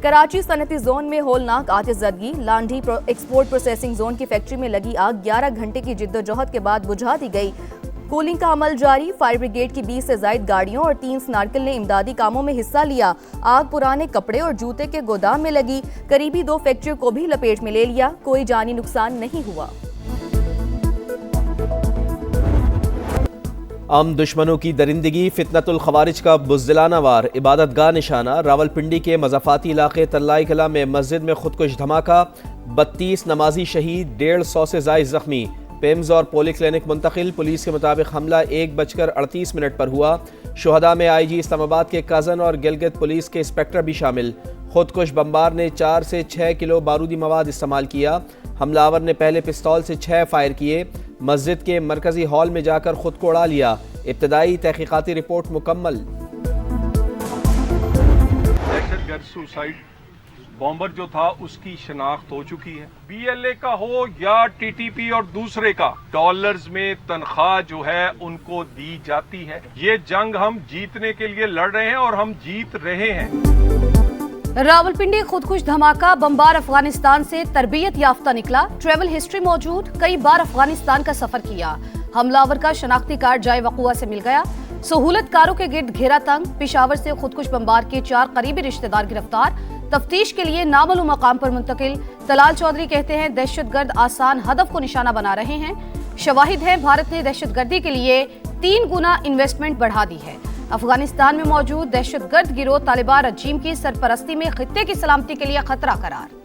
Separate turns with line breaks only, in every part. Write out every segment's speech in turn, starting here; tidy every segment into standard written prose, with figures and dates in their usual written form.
کراچی صنعتی زون میں ہولناک آتش زدگی، لانڈھی ایکسپورٹ پروسیسنگ زون کی فیکٹری میں لگی آگ 11 گھنٹے کی جدوجہد کے بعد بجھا دی گئی۔ کولنگ کا عمل جاری، فائر بریگیڈ کی 20 سے زائد گاڑیوں اور 3 سنارکل نے امدادی کاموں میں حصہ لیا۔ آگ پرانے کپڑے اور جوتے کے گودام میں لگی، قریبی 2 فیکٹریوں کو بھی لپیٹ میں لے لیا، کوئی جانی نقصان نہیں ہوا۔
دشمنوں کی درندگی، فتنۃ الخوارج کا بزدلانہ وار، عبادت گاہ نشانہ۔ راولپنڈی کے مضافاتی علاقے تلائی کلاں میں مسجد میں خودکش دھماکہ، 32 نمازی شہید، 150 سے زائد زخمی۔ پیمز اور پولی کلینک منتقل، پولیس کے مطابق حملہ 1:38 پر ہوا۔ شہداء میں آئی جی اسلام آباد کے کازن اور گلگت پولیس کے انسپکٹر بھی شامل۔ خودکش بمبار نے 4 سے 6 کلو بارودی مواد استعمال کیا۔ حملہ آور نے پہلے پستول سے 6 فائر کیے، مسجد کے مرکزی ہال میں جا کر خود کو اڑا لیا۔ ابتدائی تحقیقاتی رپورٹ مکمل۔
دہشت گرد سوسائڈ بامبر جو تھا اس کی شناخت ہو چکی ہے، بی ایل اے کا ہو یا ٹی ٹی پی اور دوسرے کا، ڈالرز میں تنخواہ جو ہے ان کو دی جاتی ہے۔ یہ جنگ ہم جیتنے کے لیے لڑ رہے ہیں اور ہم جیت رہے ہیں۔
راولپنڈی خودکش دھماکہ، بمبار افغانستان سے تربیت یافتہ نکلا، ٹریول ہسٹری موجود، کئی بار افغانستان کا سفر کیا۔ حملہ آور کا شناختی کارڈ جائے وقوع سے مل گیا۔ سہولت کاروں کے گرد گھیرا تنگ، پشاور سے خودکش بمبار کے 4 قریبی رشتہ دار گرفتار، تفتیش کے لیے نامعلوم مقام پر منتقل۔ طلال چودھری کہتے ہیں دہشت گرد آسان ہدف کو نشانہ بنا رہے ہیں۔ شواہد ہیں بھارت نے دہشت گردی کے لیے 3 گنا انویسٹمنٹ بڑھا دی ہے۔ افغانستان میں موجود دہشت گرد گروہ طالبان رجیم کی سرپرستی میں خطے کی سلامتی کے لیے خطرہ قرار۔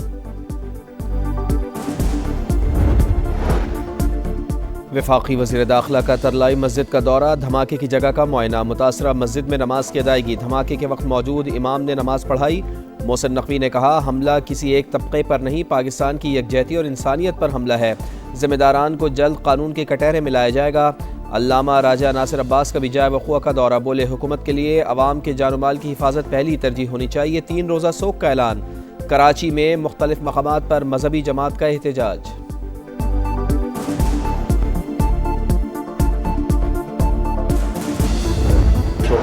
وفاقی وزیر داخلہ کا ترلائی مسجد کا دورہ، دھماکے کی جگہ کا معائنہ۔ متاثرہ مسجد میں نماز کی ادائیگی، دھماکے کے وقت موجود امام نے نماز پڑھائی۔ محسن نقوی نے کہا حملہ کسی ایک طبقے پر نہیں، پاکستان کی یکجہتی اور انسانیت پر حملہ ہے، ذمہ داران کو جلد قانون کے کٹہرے میں لایا جائے گا۔ علامہ راجہ ناصر عباس کا بھی جائے وقوع کا دورہ، بولے حکومت کے لیے عوام کے جان و مال کی حفاظت پہلی ترجیح ہونی چاہیے۔ 3 روزہ سوگ کا اعلان، کراچی میں مختلف مقامات پر مذہبی جماعت کا احتجاج۔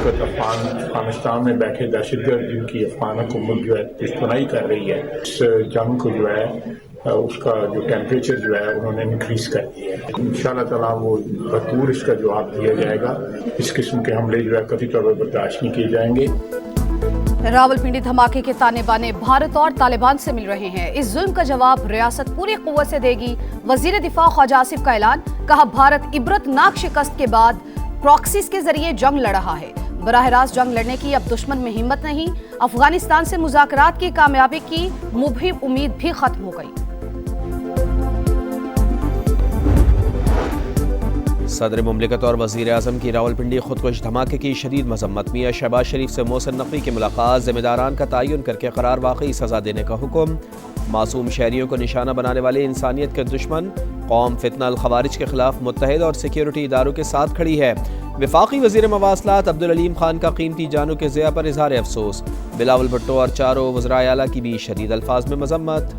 افغانستان میں بیٹھے دہشت گرد جن کی افغان حکومت جو ہے پشتونائی کر رہی ہے، اس جنگ کو جو ہے اس کا جو ٹیمپریچر جو ہے انہوں نے انکریز کر دیا ہے۔ انشاءاللہ تعالیٰ وہ بھرپور اس کا جواب دیا جائے گا۔ اس قسم کے حملے جو ہے کبھی طور پر برداشت نہیں کیے جائیں گے۔
راولپنڈی دھماکے کے تانے بانے بھارت اور طالبان سے مل رہے ہیں، اس ظلم کا جواب ریاست پوری قوت سے دے گی۔ وزیر دفاع خواجہ آصف کا اعلان، کہا بھارت عبرتناک شکست کے بعد پراکسیز کے ذریعے جنگ لڑ رہا ہے، براہ راست جنگ لڑنے کی اب دشمن میں ہمت نہیں۔ افغانستان سے مذاکرات کی کامیابی کی مبہم امید بھی ختم ہو گئی۔
صدر مملکت اور وزیر اعظم کی راولپنڈی خودکش دھماکے کی شدید مذمت، میاں شہباز شریف سے محسن نقوی کی ملاقات، ذمہ داران کا تعین کر کے قرار واقعی سزا دینے کا حکم۔ معصوم شہریوں کو نشانہ بنانے والے انسانیت کے دشمن، قوم فتنہ الخوارج کے خلاف متحد اور سیکیورٹی اداروں کے ساتھ کھڑی ہے۔ وفاقی وزیر مواصلات عبدالعلیم خان کا قیمتی جانوں کے ضیاع پر اظہار افسوس، بلاول بھٹو اور چاروں وزرائے اعلیٰ کی بھی شدید الفاظ میں مذمت۔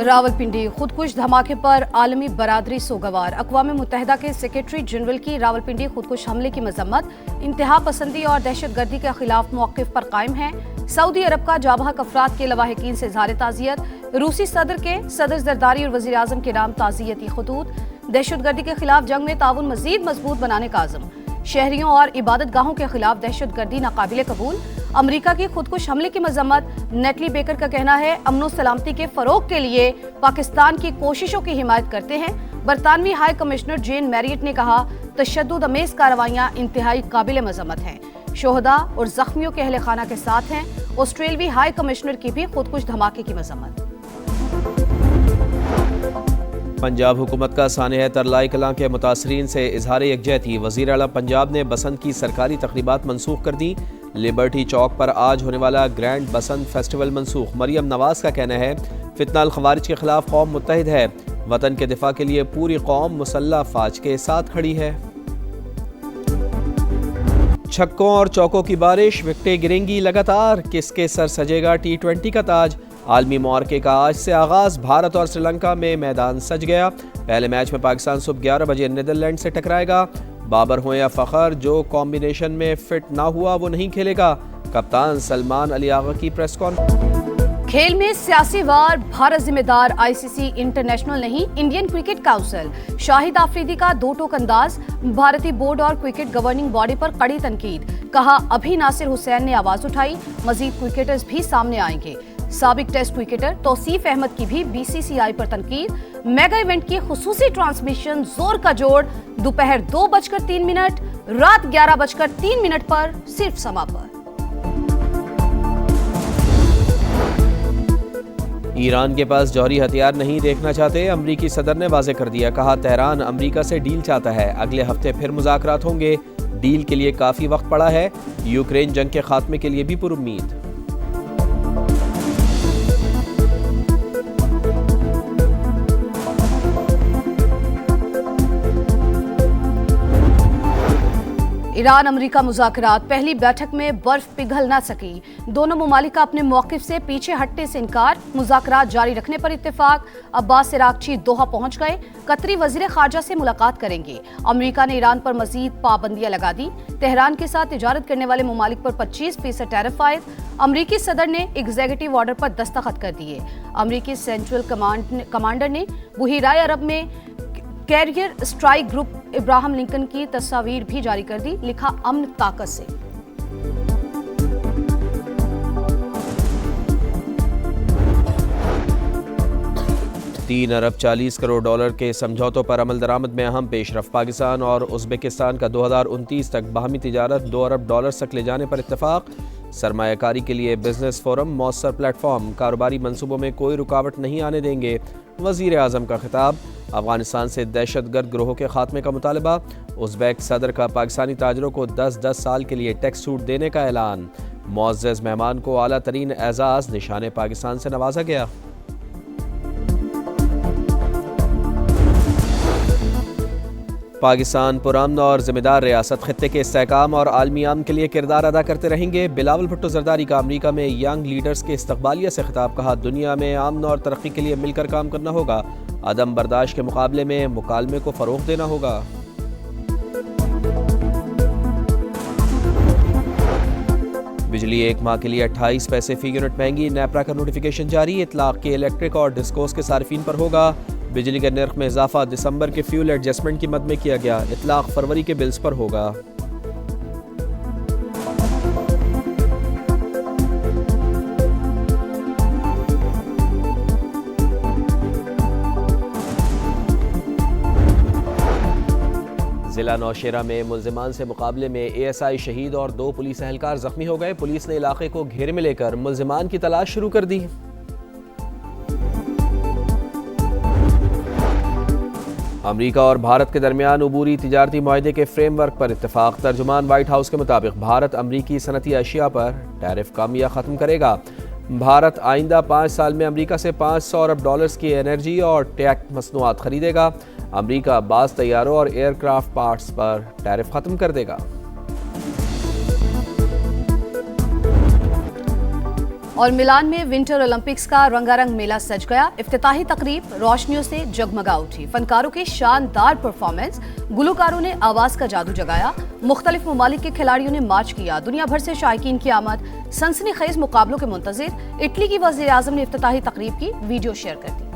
راولپنڈی خودکش دھماکے پر عالمی برادری سوگوار، اقوام متحدہ کے سیکریٹری جنرل کی راولپنڈی خودکش حملے کی مذمت، انتہا پسندی اور دہشت گردی کے خلاف موقف پر قائم ہے۔ سعودی عرب کا جاں بحق افراد کے لواحقین سے اظہار تعزیت، روسی صدر کے صدر زرداری اور وزیر اعظم کے نام تعزیتی خطوط، دہشت گردی کے خلاف جنگ میں تعاون مزید مضبوط بنانے کا عزم، شہریوں اور عبادت گاہوں کے خلاف دہشت گردی ناقابل قبول، امریکہ کی خودکش حملے کی مذمت، نیٹلی بیکر کا کہنا ہے امن و سلامتی کے فروغ کے لیے پاکستان کی کوششوں کی حمایت کرتے ہیں۔ برطانوی ہائی کمشنر جین میریٹ نے کہا تشدد امیز کارروائیاں انتہائی قابل مذمت ہیں، شہداء اور زخمیوں کے اہل خانہ کے ساتھ ہیں۔ آسٹریلوی ہائی کمشنر کی بھی خودکش دھماکے کی مذمت۔
پنجاب حکومت کا سانحہ ترلائی کلاں کے متاثرین سے اظہار یکجہتی، وزیر اعلیٰ پنجاب نے بسنت کی سرکاری تقریبات منسوخ کر دی، لبرٹی چوک پر آج ہونے والا گرینڈ بسنت فیسٹیول منسوخ۔ مریم نواز کا کہنا ہے فتنہ الخوارج کے خلاف قوم متحد ہے، وطن کے دفاع کے لیے پوری قوم مسلح افواج کے ساتھ کھڑی ہے۔ چھکوں اور چوکوں کی بارش، وکٹیں گریں گی لگاتار، کس کے سر سجے گا T20 کا تاج؟ عالمی معرکے کا آج سے آغاز، بھارت اور سری لنکا میں میدان سج گیا۔ پہلے میچ میں پاکستان صبح 11 بجے نیدرلینڈ سے ٹکرائے گا، بابر ہوں یا فخر، جو کمبینیشن میں فٹ نہ ہوا وہ نہیں کھیلے گا، کپتان سلمان علی آغا کی پریس کانفرنس۔
کھیل میں سیاسی وار، بھارت ذمہ دار آئی سی سی انٹرنیشنل نہیں، انڈین کرکٹ کونسل۔ شاہد آفریدی کا دو ٹوک انداز، بھارتی بورڈ اور کرکٹ گورننگ باڈی پر کڑی تنقید، کہا ابھی ناصر حسین نے آواز اٹھائی، مزید کرکٹرز بھی سامنے آئیں گے۔ سابق ٹیسٹ کرکٹر توصیف احمد کی بھی بی سی سی آئی پر تنقید، میگا ایونٹ کی خصوصی ٹرانسمیشن زور کا جوڑ، دوپہر 2:03، رات 11:03 پر صرف سما پر۔
ایران کے پاس جوہری ہتھیار نہیں دیکھنا چاہتے، امریکی صدر نے واضح کر دیا، کہا تہران امریکہ سے ڈیل چاہتا ہے، اگلے ہفتے پھر مذاکرات ہوں گے، ڈیل کے لیے کافی وقت پڑا ہے، یوکرین جنگ کے خاتمے کے لیے بھی پر امید۔
ایران امریکہ مذاکرات، پہلی بیٹھک میں برف پگھل نہ سکی، دونوں ممالک کا اپنے موقف سے پیچھے ہٹنے سے انکار، مذاکرات جاری رکھنے پر اتفاق، عباس عراقچی دوحہ پہنچ گئے، قطری وزیر خارجہ سے ملاقات کریں گے، امریکہ نے ایران پر مزید پابندیاں لگا دی، تہران کے ساتھ تجارت کرنے والے ممالک پر 25% ٹیرف عائد، امریکی صدر نے ایگزیکٹو آرڈر پر دستخط کر دیے، امریکی سینٹرل کمانڈر نے بحیرہ عرب میں carrier strike group Abraham Lincoln کی تصاویر بھی جاری کر دی، لکھا امن طاقت سے۔
3 ارب 40 کروڑ ڈالر کے سمجھوتوں پر عمل درآمد میں اہم پیش رفت، پاکستان اور ازبکستان کا 2029 تک باہمی تجارت 2 ارب ڈالر تک لے جانے پر اتفاق، سرمایہ کاری کے لیے بزنس فورم مؤثر پلیٹ فارم، کاروباری منصوبوں میں کوئی رکاوٹ نہیں آنے دیں گے، وزیر اعظم کا خطاب، افغانستان سے دہشت گرد گروہوں کے خاتمے کا مطالبہ، ازبیک صدر کا پاکستانی تاجروں کو 10 سال کے لیے ٹیکس چھوٹ دینے کا اعلان، معزز مہمان کو اعلیٰ ترین اعزاز نشان پاکستان سے نوازا گیا۔ پاکستان پرامن اور ذمہ دار ریاست، خطے کے استحکام اور عالمی امن کے لیے کردار ادا کرتے رہیں گے، بلاول بھٹو زرداری کا امریکہ میں ینگ لیڈرز کے استقبالیہ سے خطاب، کہا دنیا میں امن اور ترقی کے لیے مل کر کام کرنا ہوگا، عدم برداشت کے مقابلے میں مکالمے کو فروغ دینا ہوگا۔ بجلی 1 ماہ کے لیے 28 پیسے فی یونٹ مہنگی، نیپرا کا نوٹیفیکیشن جاری، اطلاق کے الیکٹرک اور ڈسکوز کے صارفین پر ہوگا، بجلی کے نرخ میں اضافہ دسمبر کے فیول ایڈجسٹمنٹ کی مد میں کیا گیا، اطلاق فروری کے بلز پر ہوگا۔ ضلع نوشیرہ میں ملزمان سے مقابلے میں اے ایس آئی شہید اور 2 پولیس اہلکار زخمی ہو گئے، پولیس نے علاقے کو گھیرے میں لے کر ملزمان کی تلاش شروع کر دی۔ امریکہ اور بھارت کے درمیان عبوری تجارتی معاہدے کے فریم ورک پر اتفاق، ترجمان وائٹ ہاؤس کے مطابق بھارت امریکی صنعتی اشیاء پر ٹیرف کم یا ختم کرے گا، بھارت آئندہ 5 سال میں امریکہ سے 500 ارب ڈالرز کی انرجی اور ٹیک مصنوعات خریدے گا، امریکہ بعض طیاروں اور ایئر کرافٹ پارٹس پر ٹیرف ختم کر دے گا۔
اور میلان میں ونٹر اولمپکس کا رنگا رنگ میلہ سج گیا، افتتاحی تقریب روشنیوں سے جگمگا اٹھی، فنکاروں کی شاندار پرفارمنس، گلوکاروں نے آواز کا جادو جگایا، مختلف ممالک کے کھلاڑیوں نے مارچ کیا، دنیا بھر سے شائقین کی آمد، سنسنی خیز مقابلوں کے منتظر، اٹلی کی وزیر اعظم نے افتتاحی تقریب کی ویڈیو شیئر کر دی۔